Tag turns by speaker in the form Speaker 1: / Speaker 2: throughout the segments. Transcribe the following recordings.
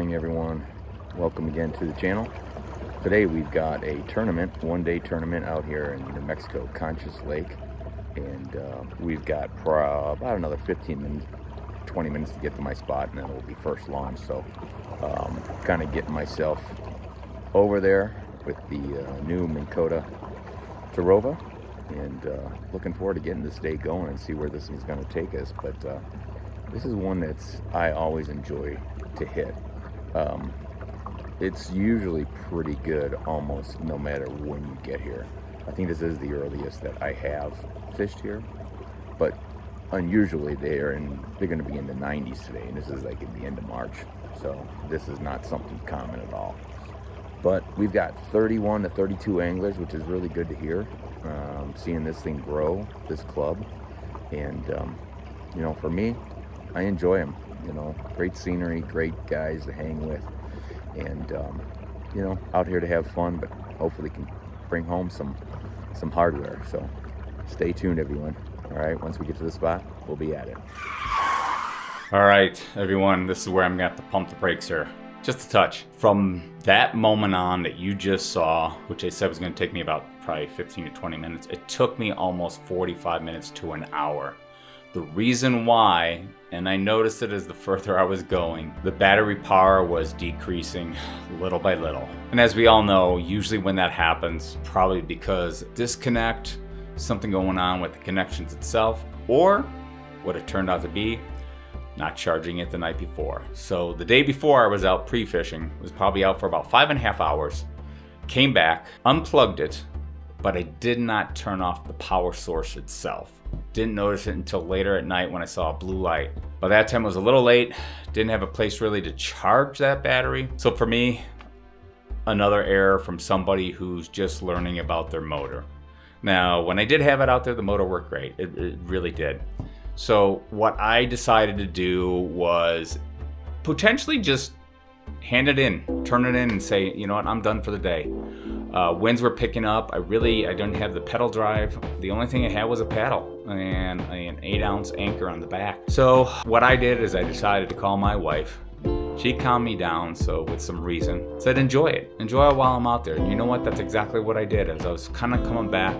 Speaker 1: morning, everyone. Welcome again to the channel. Today we've got a tournament, one-day tournament out here in New Mexico, Conchas Lake, and we've got about another 15 minutes, 20 minutes to get to my spot, and then it will be first launch. So kind of getting myself over there with the new Minn Kota Tarova, and looking forward to getting this day going and see where this is going to take us. But this is one that's I always enjoy to hit. It's usually pretty good almost no matter when you get here. I think this is the earliest that I have fished here, but unusually they're going to be in the 90s today, and this is like at the end of March, so this is not something common at all. But we've got 31 to 32 anglers, which is really good to hear. Seeing this thing grow, this club, and you know, for me, I enjoy them. You know, great scenery, great guys to hang with, and you know, out here to have fun, but hopefully can bring home some hardware. So stay tuned, everyone. All right, once we get to the spot, we'll be at it.
Speaker 2: All right, everyone, this is where I'm gonna have to pump the brakes here. Just a touch. From that moment on that you just saw, which I said was gonna take me about probably 15 to 20 minutes, it took me almost 45 minutes to an hour. The reason why, and I noticed it as the further I was going, the battery power was decreasing little by little. And as we all know, usually when that happens, probably because disconnect, something going on with the connections itself, or what it turned out to be, not charging it the night before. So the day before I was out pre-fishing, was probably out for about 5.5 hours, came back, unplugged it, but I did not turn off the power source itself. Didn't notice it until later at night when I saw a blue light. By that time it was a little late, didn't have a place really to charge that battery. So for me, another error from somebody who's just learning about their motor. Now, when I did have it out there, the motor worked great. It really did. So what I decided to do was potentially just hand it in, turn it in and say, you know what, I'm done for the day. Winds were picking up. I didn't have the pedal drive. The only thing I had was a paddle and an 8-ounce anchor on the back. So what I did is I decided to call my wife. She calmed me down, so with some reason, said enjoy it while I'm out there. And you know what, that's exactly what I did. As I was kind of coming back,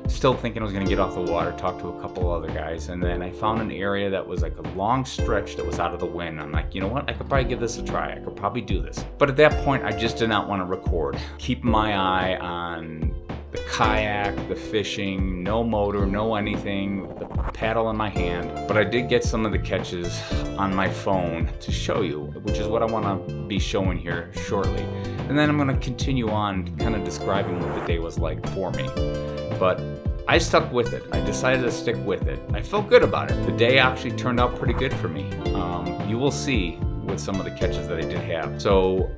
Speaker 2: still thinking I was gonna get off the water, talk to a couple other guys, and then I found an area that was like a long stretch that was out of the wind. I'm like, you know what, I could probably give this a try. I could probably do this. But at that point, I just did not want to record. Keep my eye on the kayak, the fishing, no motor, no anything, the paddle in my hand. But I did get some of the catches on my phone to show you, which is what I want to be showing here shortly. And then I'm going to continue on kind of describing what the day was like for me. But I stuck with it. I decided to stick with it. I felt good about it. The day actually turned out pretty good for me. You will see with some of the catches that I did have. So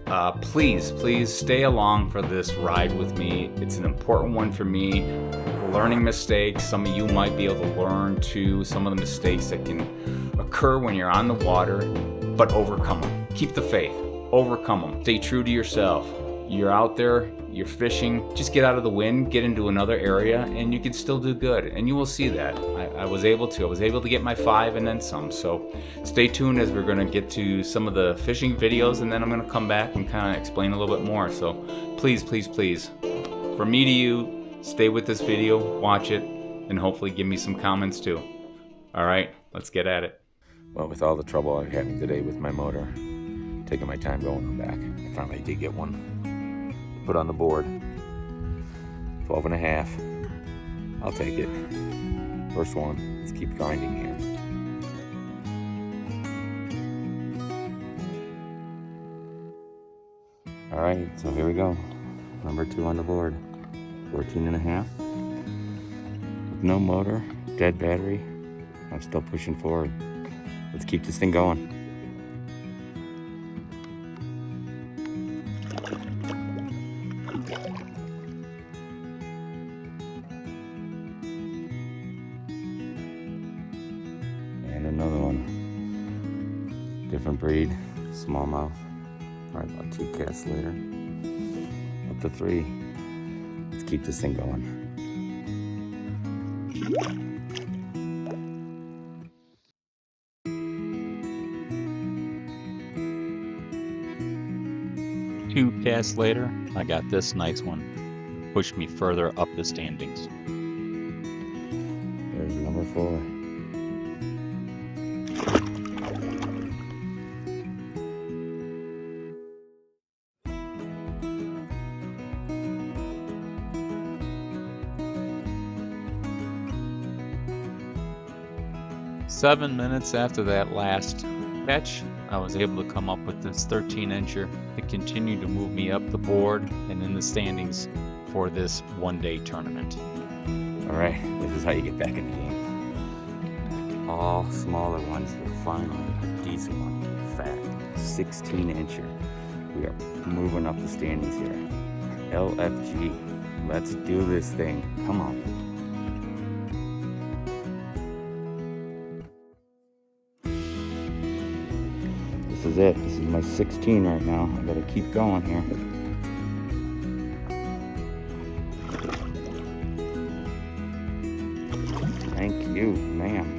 Speaker 2: please stay along for this ride with me. It's an important one for me. Learning mistakes. Some of you might be able to learn too some of the mistakes that can occur when you're on the water, but overcome them. Keep the faith. Overcome them. Stay true to yourself. You're out there, you're fishing, just get out of the wind, get into another area, and you can still do good. And you will see that. I was able to get my 5 and then some. So stay tuned as we're gonna get to some of the fishing videos, and then I'm gonna come back and kind of explain a little bit more. So please, from me to you, stay with this video, watch it, and hopefully give me some comments too. All right, let's get at it.
Speaker 1: Well, with all the trouble I'm having today with my motor, taking my time going back, I finally did get one put on the board. 12.5. I'll take it. First one. Let's keep grinding here. All right, so here we go. Number 2 on the board. 14.5. With no motor, dead battery. I'm still pushing forward. Let's keep this thing going. And another one. Different breed, smallmouth. Probably about 2 casts later. Up to 3. Let's keep this thing going.
Speaker 3: 2 casts later, I got this nice one. Pushed me further up the standings.
Speaker 1: There's number 4.
Speaker 3: Seven minutes after that last catch, I was able to come up with this 13-incher to continue to move me up the board and in the standings for this one-day tournament.
Speaker 2: All right, this is how you get back in the game. All smaller ones, but finally a decent one, fat 16-incher. We are moving up the standings here. LFG, let's do this thing. Come on. This is it. This is my 16 right now. I gotta keep going here. Thank you, ma'am.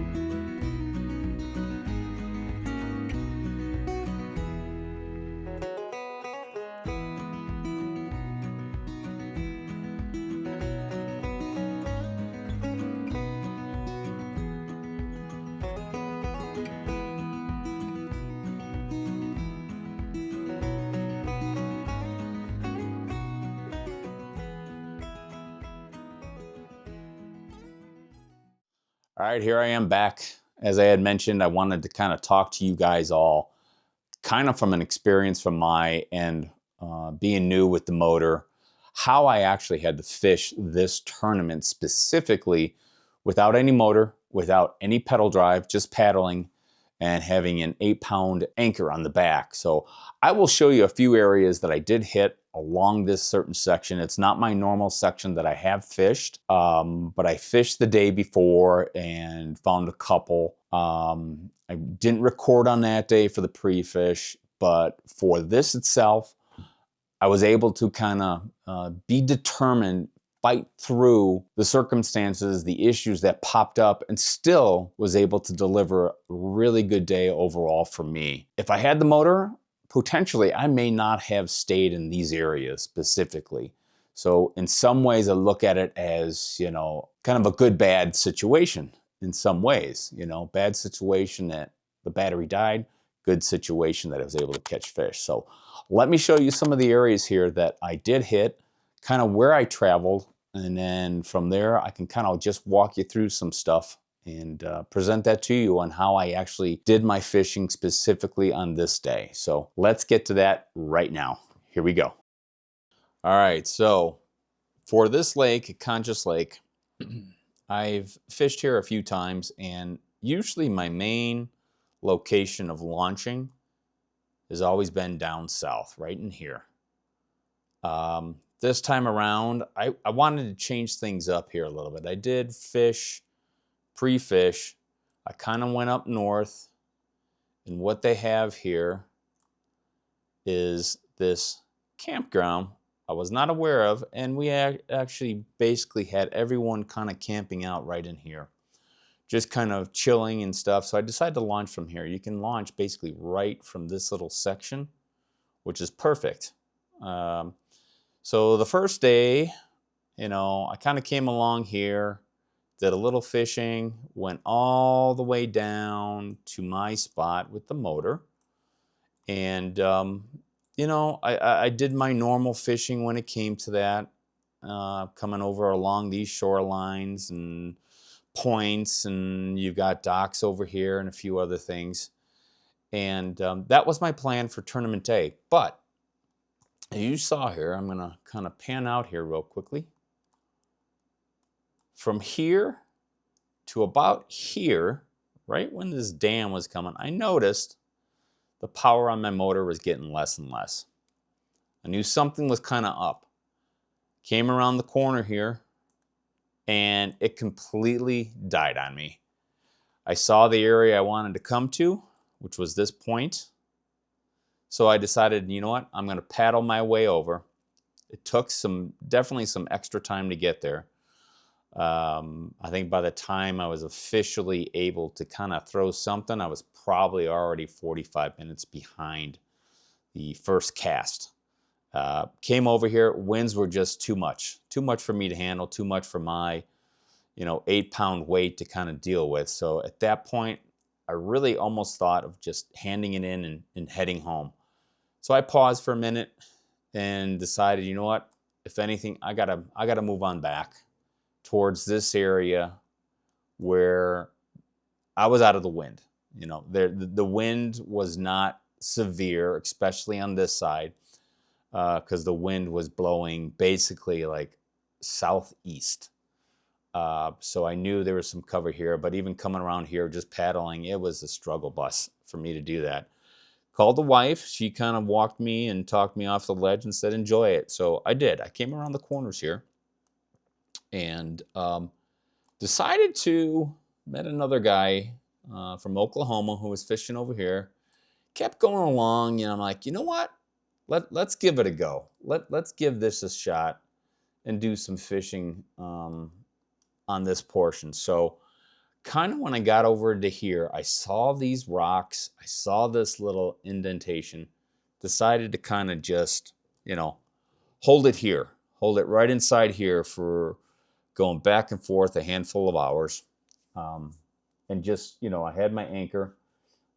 Speaker 2: All right, here I am back. As I had mentioned, I wanted to kind of talk to you guys all, kind of from an experience from my end, being new with the motor, how I actually had to fish this tournament specifically without any motor, without any pedal drive, just paddling and having an 8-pound anchor on the back. So I will show you a few areas that I did hit along this certain section. It's not my normal section that I have fished, but I fished the day before and found a couple. I didn't record on that day for the pre-fish, but for this itself, I was able to kind of be determined, fight through the circumstances, the issues that popped up, and still was able to deliver a really good day overall for me. If I had the motor, potentially I may not have stayed in these areas specifically. So in some ways I look at it as, you know, kind of a good bad situation in some ways. You know, bad situation that the battery died, good situation that I was able to catch fish. So let me show you some of the areas here that I did hit, kind of where I traveled, and then from there I can kind of just walk you through some stuff and present that to you on how I actually did my fishing specifically on this day. So let's get to that right now. Here we go. All right, so for this lake, Conchas Lake, I've fished here a few times, and usually my main location of launching has always been down south, right in here. This time around, I wanted to change things up here a little bit. I did fish, pre-fish. I kind of went up north, and what they have here is this campground I was not aware of, and we actually basically had everyone kind of camping out right in here, just kind of chilling and stuff. So I decided to launch from here. You can launch basically right from this little section, which is perfect. So the first day, you know, I kind of came along here, did a little fishing, went all the way down to my spot with the motor. And, you know, I did my normal fishing when it came to that, coming over along these shorelines and points, and you've got docks over here and a few other things. And that was my plan for tournament day. But as you saw here, I'm going to kind of pan out here real quickly. From here to about here, right when this dam was coming, I noticed the power on my motor was getting less and less. I knew something was kind of up. Came around the corner here, and it completely died on me. I saw the area I wanted to come to, which was this point. So I decided, you know what, I'm going to paddle my way over. It took definitely some extra time to get there. I think by the time I was officially able to kind of throw something, I was probably already 45 minutes behind the first cast. Came over here, winds were just too much for me to handle, too much for my, 8-pound weight to kind of deal with. So at that point, I really almost thought of just handing it in and heading home. So I paused for a minute and decided, you know what? If anything, I gotta move on back towards this area where I was out of the wind. The wind was not severe, especially on this side, because the wind was blowing basically like southeast. So I knew there was some cover here, but even coming around here, just paddling, it was a struggle bus for me to do that. Called the wife. She kind of walked me and talked me off the ledge and said, enjoy it. So I did. I came around the corners here and decided to met another guy from Oklahoma who was fishing over here. Kept going along, I'm like, you know what? Let's give it a go. Let's give this a shot and do some fishing on this portion. So kind of when I got over to here, I saw these rocks. I saw this little indentation. Decided to kind of just, hold it here. Hold it right inside here for going back and forth a handful of hours. And just, I had my anchor,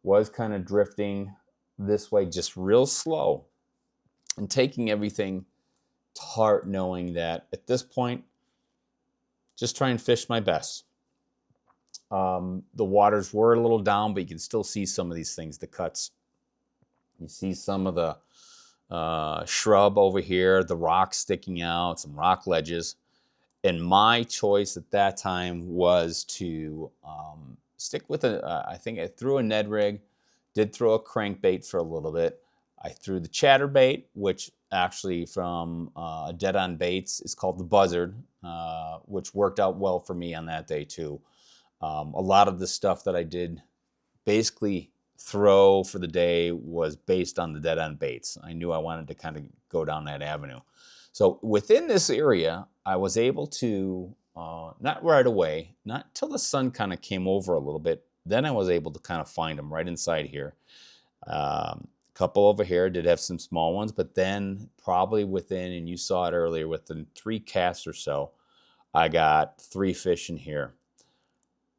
Speaker 2: was kind of drifting this way, just real slow, and taking everything to heart, knowing that at this point, just try and fish my best. The waters were a little down, but you can still see some of these things, the cuts. You see some of the shrub over here, the rocks sticking out, some rock ledges. And my choice at that time was to stick with I think I threw a Ned rig, did throw a crankbait for a little bit. I threw the chatterbait, which actually from Dead on Baits is called the buzzard, which worked out well for me on that day too. A lot of the stuff that I did basically throw for the day was based on the Dead on Baits. I knew I wanted to kind of go down that avenue. So within this area, I was able to, not right away, not till the sun kind of came over a little bit, then I was able to kind of find them right inside here. A couple over here did have some small ones, but then probably within, and you saw it earlier, within 3 casts or so, I got 3 fish in here.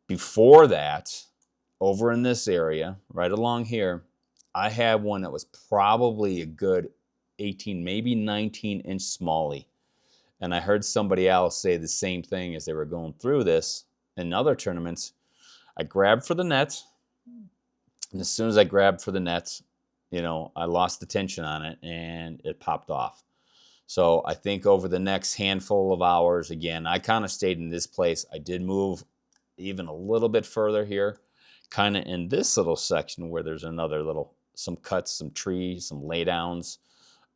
Speaker 2: Before that, over in this area, right along here, I had one that was probably a good 18, maybe 19-inch smallie. And I heard somebody else say the same thing as they were going through this in other tournaments. I grabbed for the net, and as soon as I grabbed for the net, I lost the tension on it, and it popped off. So I think over the next handful of hours, again, I kind of stayed in this place. I did move even a little bit further here, kind of in this little section where there's some cuts, some trees, some laydowns,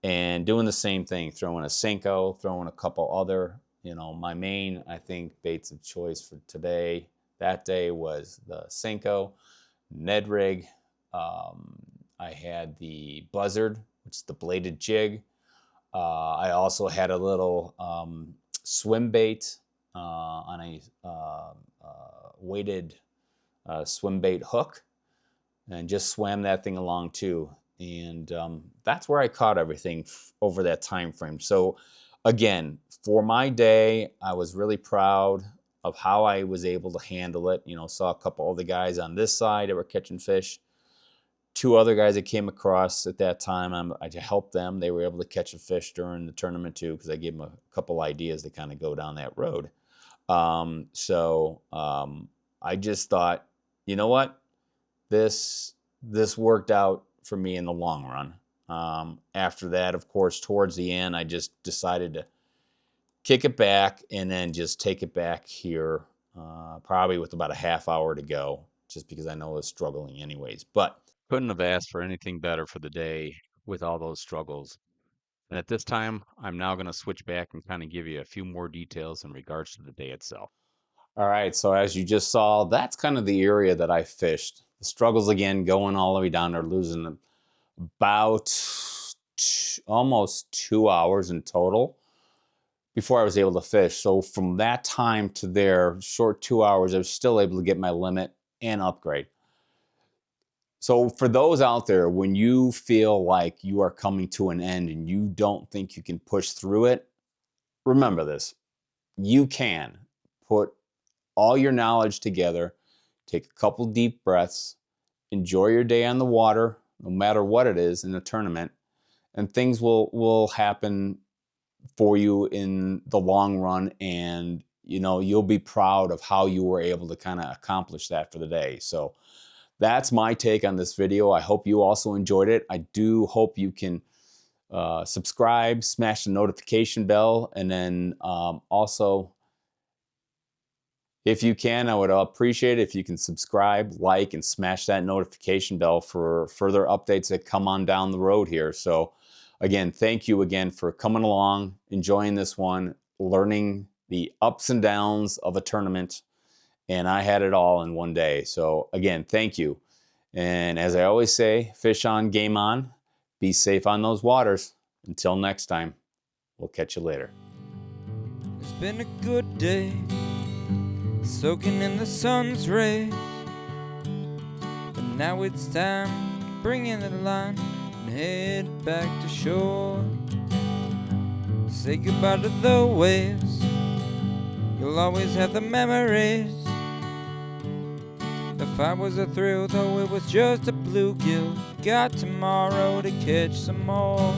Speaker 2: and doing the same thing, throwing a Senko, throwing a couple other, my main, I think, baits of choice for today, that day was the Senko, Ned rig. I had the buzzard, which is the bladed jig. I also had a little swim bait on a weighted swim bait hook, and just swam that thing along too. And that's where I caught everything over that time frame. So again, for my day, I was really proud of how I was able to handle it. Saw a couple other guys on this side that were catching fish. 2 other guys I came across at that time, I helped them. They were able to catch a fish during the tournament too, because I gave them a couple ideas to kind of go down that road. I just thought, you know what, this worked out for me in the long run. After that, of course, towards the end, I just decided to kick it back and then just take it back here, probably with about a half hour to go, just because I know I was struggling anyways. But
Speaker 3: Couldn't have asked for anything better for the day with all those struggles. And at this time, I'm now going to switch back and kind of give you a few more details in regards to the day itself.
Speaker 2: all right, so as you just saw, that's kind of the area that I fished. The struggles again, going all the way down there, losing about almost 2 hours in total before I was able to fish. So from that time to there, short 2 hours, I was still able to get my limit and upgrade.
Speaker 4: So for those out there, when you feel like you are coming to an end and you don't think you can push through it, remember this. You can put all your knowledge together, take a couple deep breaths, enjoy your day on the water, no matter what it is in a tournament, and things will happen for you in the long run, and you'll be proud of how you were able to kind of accomplish that for the day. So that's my take on this video. I hope you also enjoyed it. I do hope you can subscribe, smash the notification bell, and then also, if you can, I would appreciate it if you can subscribe, like, and smash that notification bell for further updates that come on down the road here. So again, thank you again for coming along, enjoying this one, learning the ups and downs of a tournament. And I had it all in one day. So again, thank you. And as I always say, fish on, game on. Be safe on those waters. Until next time, we'll catch you later.
Speaker 5: It's been a good day, soaking in the sun's rays, but now it's time to bring in the line and head back to shore. Say goodbye to the waves, you'll always have the memories. The fight was a thrill, though it was just a bluegill. Got tomorrow to catch some more.